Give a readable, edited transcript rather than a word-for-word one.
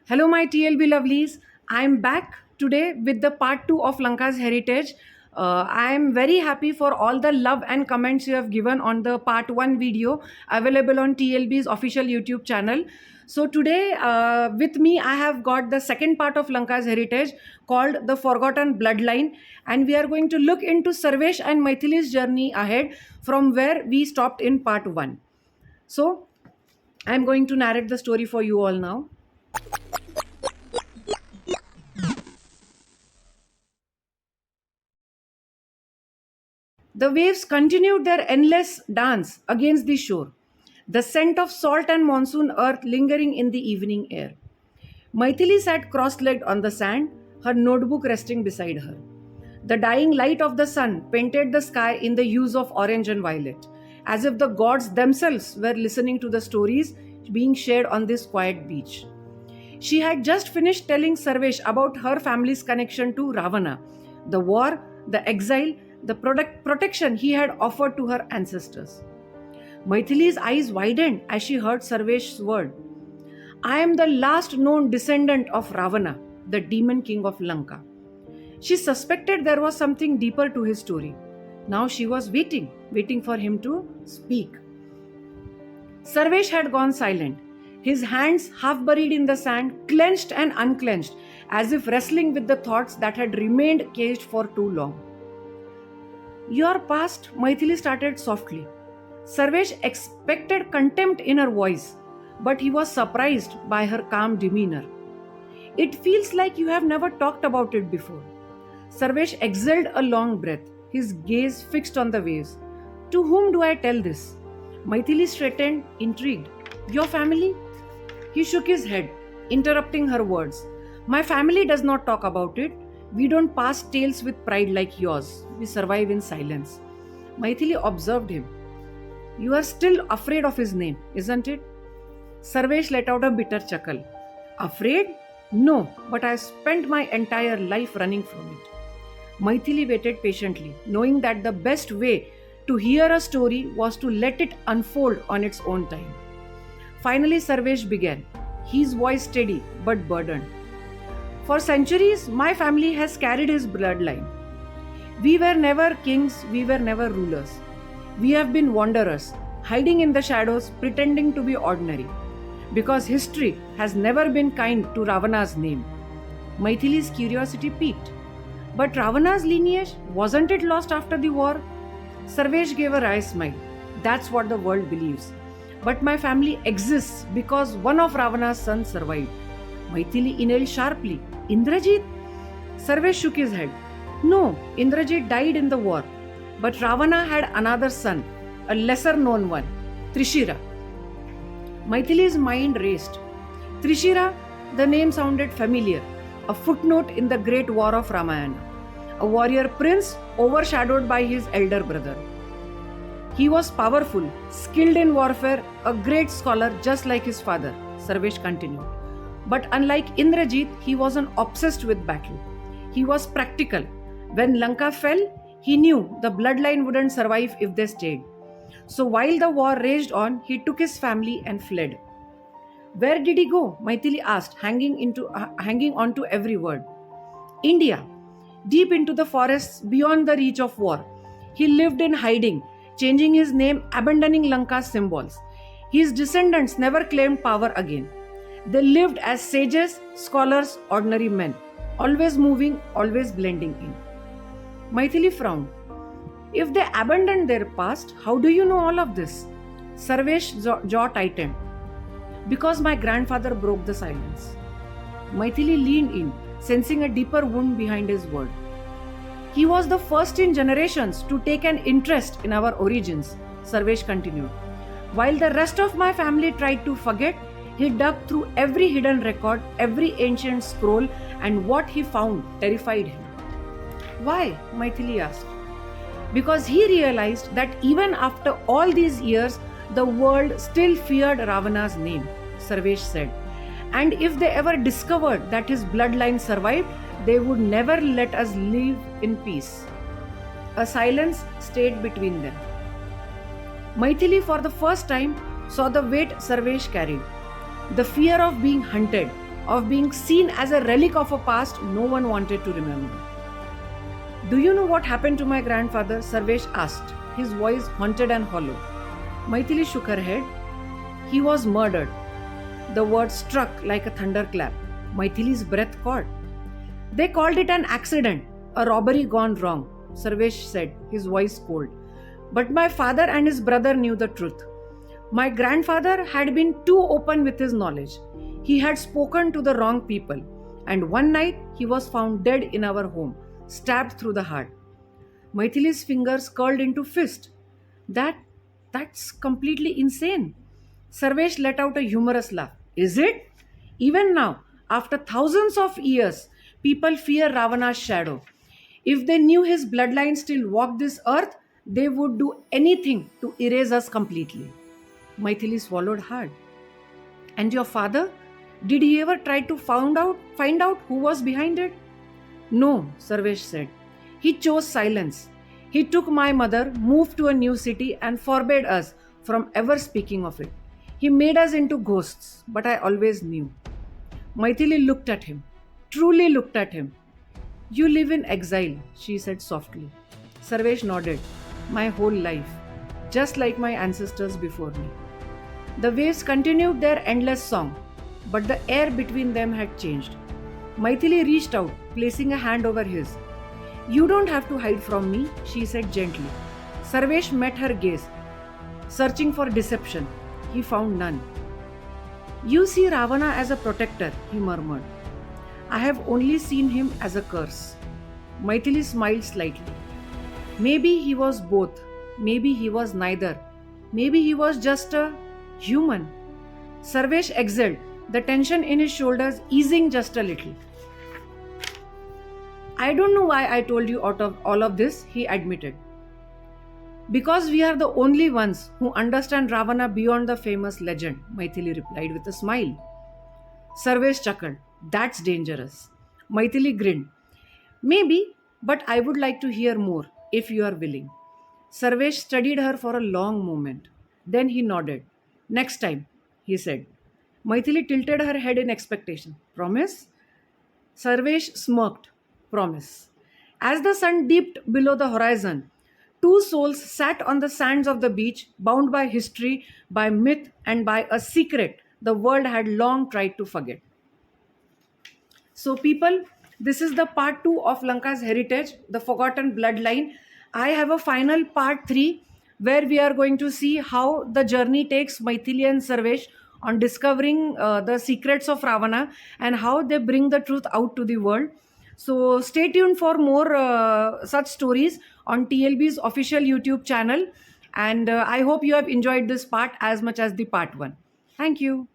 Hello, my TLB lovelies. I'm back today with the part 2 of Lanka's heritage. I'm very happy for all the love and comments you have given on the part 1 video available on TLB's official YouTube channel. So, today with me, I have got the second part of Lanka's heritage called The Forgotten Bloodline. And we are going to look into Sarvesh and Maithili's journey ahead from where we stopped in part 1. So, I'm going to narrate the story for you all now. The waves continued their endless dance against the shore, the scent of salt and monsoon earth lingering in the evening air. Maithili sat cross legged on the sand, her notebook resting beside her. The dying light of the sun painted the sky in the hues of orange and violet, as if the gods themselves were listening to the stories being shared on this quiet beach. She had just finished telling Sarvesh about her family's connection to Ravana, the war, the exile, the protection he had offered to her ancestors. Maithili's eyes widened as she heard Sarvesh's word. I am the last known descendant of Ravana, the demon king of Lanka. She suspected there was something deeper to his story. Now she was waiting for him to speak. Sarvesh had gone silent, his hands half buried in the sand, clenched and unclenched, as if wrestling with the thoughts that had remained caged for too long. Your past, Maithili started softly. Sarvesh expected contempt in her voice, but he was surprised by her calm demeanor. It feels like you have never talked about it before. Sarvesh exhaled a long breath, his gaze fixed on the waves. To whom do I tell this? Maithili straightened, intrigued. Your family? He shook his head, interrupting her words. My family does not talk about it. We don't pass tales with pride like yours. We survive in silence. Maithili observed him. You are still afraid of his name, isn't it? Sarvesh let out a bitter chuckle. Afraid? No, but I spent my entire life running from it. Maithili waited patiently, knowing that the best way to hear a story was to let it unfold on its own time. Finally, Sarvesh began, his voice steady but burdened. For centuries, my family has carried his bloodline. We were never kings, we were never rulers. We have been wanderers, hiding in the shadows, pretending to be ordinary. Because history has never been kind to Ravana's name. Maithili's curiosity piqued. But Ravana's lineage, wasn't it lost after the war? Sarvesh gave a wry smile. That's what the world believes. But my family exists because one of Ravana's sons survived. Maithili inhaled sharply. Indrajit? Sarvesh shook his head. No, Indrajit died in the war. But Ravana had another son, a lesser known one, Trishira. Maithili's mind raced. Trishira, the name sounded familiar, a footnote in the great war of Ramayana. A warrior prince overshadowed by his elder brother. He was powerful, skilled in warfare, a great scholar just like his father, Sarvesh continued. But unlike Indrajit, he wasn't obsessed with battle. He was practical. When Lanka fell, he knew the bloodline wouldn't survive if they stayed. So while the war raged on, he took his family and fled. Where did he go? Maithili asked, hanging on to every word. India, deep into the forests beyond the reach of war. He lived in hiding, changing his name, abandoning Lanka's symbols. His descendants never claimed power again. They lived as sages, scholars, ordinary men, always moving, always blending in. Maithili frowned. If they abandoned their past, how do you know all of this? Sarvesh's jaw tightened. Because my grandfather broke the silence. Maithili leaned in, sensing a deeper wound behind his word. He was the first in generations to take an interest in our origins, Sarvesh continued. While the rest of my family tried to forget, he dug through every hidden record, every ancient scroll, and what he found terrified him. Why? Maithili asked. Because he realized that even after all these years, the world still feared Ravana's name, Sarvesh said. And if they ever discovered that his bloodline survived, they would never let us live in peace. A silence stayed between them. Maithili, for the first time, saw the weight Sarvesh carried. The fear of being hunted, of being seen as a relic of a past no one wanted to remember. Do you know what happened to my grandfather? Sarvesh asked, his voice haunted and hollow. Maithili shook her head. He was murdered. The word struck like a thunderclap. Maithili's breath caught. They called it an accident, a robbery gone wrong, Sarvesh said, his voice cold. But my father and his brother knew the truth. My grandfather had been too open with his knowledge. He had spoken to the wrong people, and one night he was found dead in our home, stabbed through the heart. Maithili's fingers curled into fist. That that's completely insane. Sarvesh let out a humorous laugh. Is it? Even now, after thousands of years, people fear Ravana's shadow. If they knew his bloodline still walked this earth, they would do anything to erase us completely. Maithili swallowed hard. And your father? Did he ever try to find out who was behind it? No, Sarvesh said. He chose silence. He took my mother, moved to a new city, and forbade us from ever speaking of it. He made us into ghosts, but I always knew. Maithili looked at him, truly looked at him. You live in exile, she said softly. Sarvesh nodded. My whole life, just like my ancestors before me. The waves continued their endless song, but the air between them had changed. Maithili reached out, placing a hand over his. You don't have to hide from me, she said gently. Sarvesh met her gaze, searching for deception. He found none. You see Ravana as a protector, he murmured. I have only seen him as a curse. Maithili smiled slightly. Maybe he was both. Maybe he was neither. Maybe he was just a human. Sarvesh exhaled, the tension in his shoulders easing just a little. I don't know why I told you out of all of this, he admitted. Because we are the only ones who understand Ravana beyond the famous legend, Maithili replied with a smile. Sarvesh chuckled. That's dangerous. Maithili grinned. Maybe, but I would like to hear more, if you are willing. Sarvesh studied her for a long moment. Then he nodded. Next time, he said. Maithili tilted her head in expectation. Promise? Sarvesh smirked. Promise. As the sun dipped below the horizon, two souls sat on the sands of the beach, bound by history, by myth, and by a secret the world had long tried to forget. So, people, this is the part 2 of Lanka's heritage, the forgotten bloodline. I have a final part 3 where we are going to see how the journey takes Maithili and Sarvesh on discovering the secrets of Ravana and how they bring the truth out to the world. So, stay tuned for more such stories on TLB's official YouTube channel. And I hope you have enjoyed this part as much as the part 1. Thank you.